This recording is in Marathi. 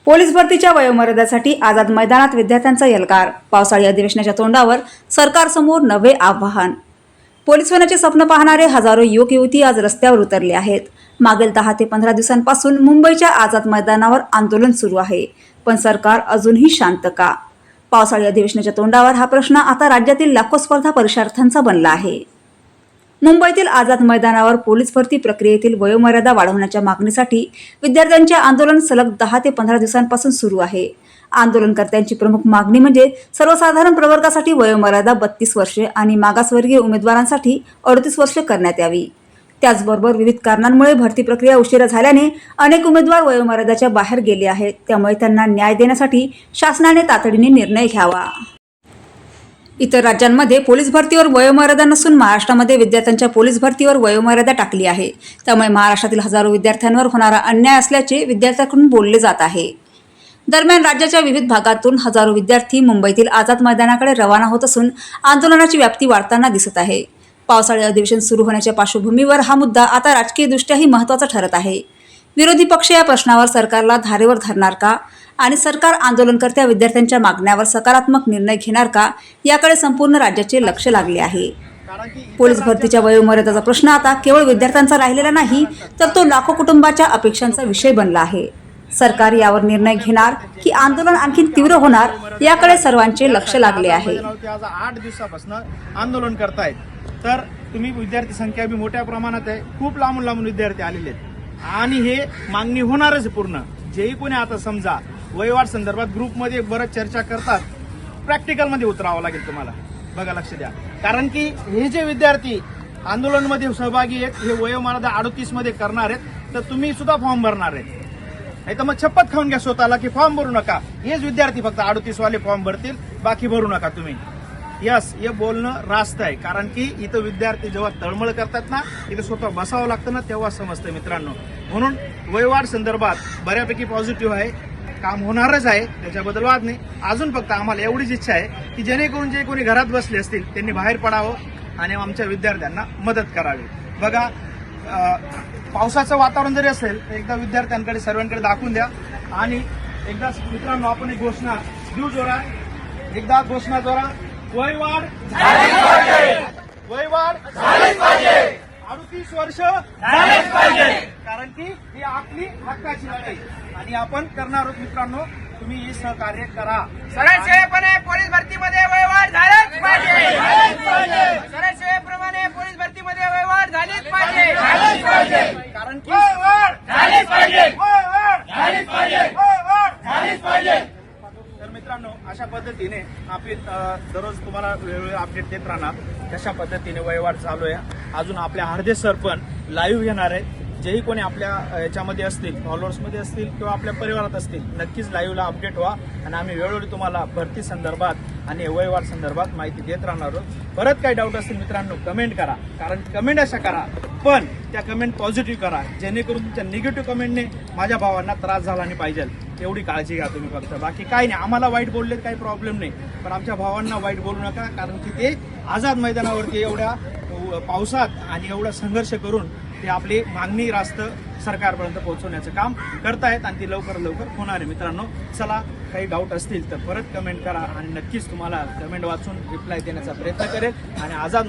पोलीस भरतीच्या वयोमर्यादेसाठी आझाद मैदानात विद्यार्थ्यांचा एल्गार। पावसाळी अधिवेशनाच्या तोंडावर सरकारसमोर नवे आव्हान। पोलीस होण्याचे स्वप्न पाहणारे हजारो युवक युवती आज रस्त्यावर उतरले आहेत। मागील 10 ते 15 दिवसांपासून मुंबईच्या आझाद मैदानावर आंदोलन सुरू आहे, पण सरकार अजूनही शांत का? पावसाळी अधिवेशनाच्या तोंडावर हा प्रश्न आता राज्यातील लाखो स्पर्धा परीक्षार्थ्यांचा बनला आहे। मुंबईतील आझाद मैदानावर पोलीस भरती प्रक्रियेतील वयोमर्यादा वाढवण्याच्या मागणीसाठी विद्यार्थ्यांचे आंदोलन सलग 10 ते 15 दिवसांपासून सुरू आहे। आंदोलनकर्त्यांची प्रमुख मागणी म्हणजे सर्वसाधारण प्रवर्गासाठी वयोमर्यादा 32 वर्षे आणि मागासवर्गीय उमेदवारांसाठी 38 वर्षे करण्यात यावी। त्याचबरोबर विविध कारणांमुळे भरती प्रक्रिया उशिरा झाल्याने अनेक उमेदवार वयोमर्यादेच्या बाहेर गेले आहेत, त्यामुळे त्यांना न्याय देण्यासाठी शासनाने तातडीने निर्णय घ्यावा। इतर राज्यांमध्ये पोलीस भरतीवर वयोमर्यादा नसून महाराष्ट्रामध्ये विद्यार्थ्यांच्या पोलीस भरतीवर वयोमर्यादा टाकली आहे, त्यामुळे महाराष्ट्रातील हजारो विद्यार्थ्यांवर होणारा अन्याय असल्याचे विद्यार्थ्यांकडून बोलले जात आहे। दरम्यान राज्याच्या विविध भागातून हजारो विद्यार्थी मुंबईतील आझाद मैदानाकडे रवाना होत असून आंदोलनाची व्याप्ती वाढताना दिसत आहे। पावसाळी अधिवेशन सुरू होण्याच्या पार्श्वभूमीवर हा मुद्दा आता राजकीयदृष्ट्याही महत्त्वाचा ठरत आहे। विरोधी पक्ष या प्रश्नावर सरकारला धारेवर धरणार का आणि सरकार आंदोलनकर्त्या विद्यार्थ्यांच्या मागण्यावर सकारात्मक निर्णय घेणार का, याकडे संपूर्ण राज्याचे लक्ष लागले आहे। पोलीस भरतीच्या वयोमर्यादेचा प्रश्न आता केवळ विद्यार्थ्यांचा राहिलेला नाही, तर तो लाखो कुटुंबाच्या अपेक्षांचा विषय बनला आहे। सरकार यावर निर्णय घेणार की आंदोलन आणखी तीव्र होणार, याकडे सर्वांचे लक्ष लागले आहे। 8 दिवसापासून आंदोलन करतायत, तर तुम्ही विद्यार्थी संख्या बी मोठ्या प्रमाणात आहे, खूप लांबून लांबून विद्यार्थी आलेले आहेत आणि हे मागणी होणारच पूर्ण। जेही कोणी आता समजा वयवाढ संदर्भात ग्रुपमध्ये बरंच चर्चा करतात, प्रॅक्टिकलमध्ये उतरावं लागेल तुम्हाला, बघा लक्ष द्या। कारण की हे जे विद्यार्थी आंदोलनमध्ये सहभागी आहेत हे वयोमर्यादा 38 मध्ये करणार आहेत, तर तुम्ही सुद्धा फॉर्म भरणार आहेत, नाही तर मग शपथ खाऊन घ्या स्वतःला की फॉर्म भरू नका। हेच विद्यार्थी फक्त 38 वाले फॉर्म भरतील, बाकी भरू नका तुम्ही। यस, हे बोलणं रास्त आहे, कारण की इथं विद्यार्थी जेव्हा तळमळ करतात ना, इथं स्वतः बसावं लागतं ना, तेव्हा समजतं मित्रांनो। म्हणून वयवाढ संदर्भात बऱ्यापैकी पॉझिटिव्ह आहे, काम होणारच आहे, त्याच्याबद्दल वाद नाही। अजून फक्त आम्हाला एवढीच इच्छा आहे की जेणेकरून जे कोणी घरात बसले असतील त्यांनी बाहेर पडावं आणि आमच्या विद्यार्थ्यांना मदत करावी। बघा, पावसाचं वातावरण जरी असेल तर एकदा विद्यार्थ्यांकडे सर्वांकडे दाखवून द्या आणि एकदा मित्रांनो आपण एक घोषणा देऊ जोरात, एकदा घोषणा जोरात, वयवाढ झालीच पाहिजे, वयवाढ झालीच पाहिजे, 38 वर्ष झालीच पाहिजे, कारण की ही आपली हक्काची लढाई आणि आपण करणार आहोत मित्रांनो। तुम्ही हे सहकार्य करा। सरळसेवेपणे पोलीस भरतीमध्ये वयवाढ झालीच पाहिजे, सरळसेवेप्रमाणे पोलीस भरतीमध्ये वयवाढ झालीच पाहिजे, कारण की झालीच पाहिजे, झालीच पाहिजे। तर मित्रांनो, अशा पद्धतीने आपण दररोज तुम्हाला वेळोवेळी अपडेट देत राहणार कशा पद्धतीने वयवाढ चालू आहे। अजून आपल्या हरदे सर पण लाईव्ह घेणार आहेत, जेही कोणी आपल्या याच्यामध्ये असतील, फॉलोअर्समध्ये असतील किंवा आपल्या परिवारात असतील, नक्कीच लाईव्हला अपडेट व्हा आणि आम्ही वेळोवेळी तुम्हाला भरती संदर्भात आणि वयवाढ संदर्भात माहिती देत राहणार आहोत। परत काही डाऊट असतील मित्रांनो कमेंट करा, कारण कमेंट अशा करा पण त्या कमेंट पॉझिटिव्ह करा, जेणेकरून तुमच्या निगेटिव्ह कमेंटने माझ्या भावांना त्रास झाला नाही पाहिजे, एवढी काळजी घ्या तुम्ही फक्त। बाकी काही नाही, आम्हाला वाईट बोलले काही प्रॉब्लेम नाही, पण आमच्या भावांना वाईट बोलू नका, कारण की ते आझाद मैदानावरती एवढ्या पावसात आणि एवढा संघर्ष करून ते आपली मागणी रास्त सरकारपर्यंत पोहोचवण्याचं काम करतायत आणि ती लवकर होणार आहे मित्रांनो। चला, काही डाऊट असतील तर परत कमेंट करा आणि नक्कीच तुम्हाला कमेंट वाचून रिप्लाय देण्याचा प्रयत्न करेल आणि आझाद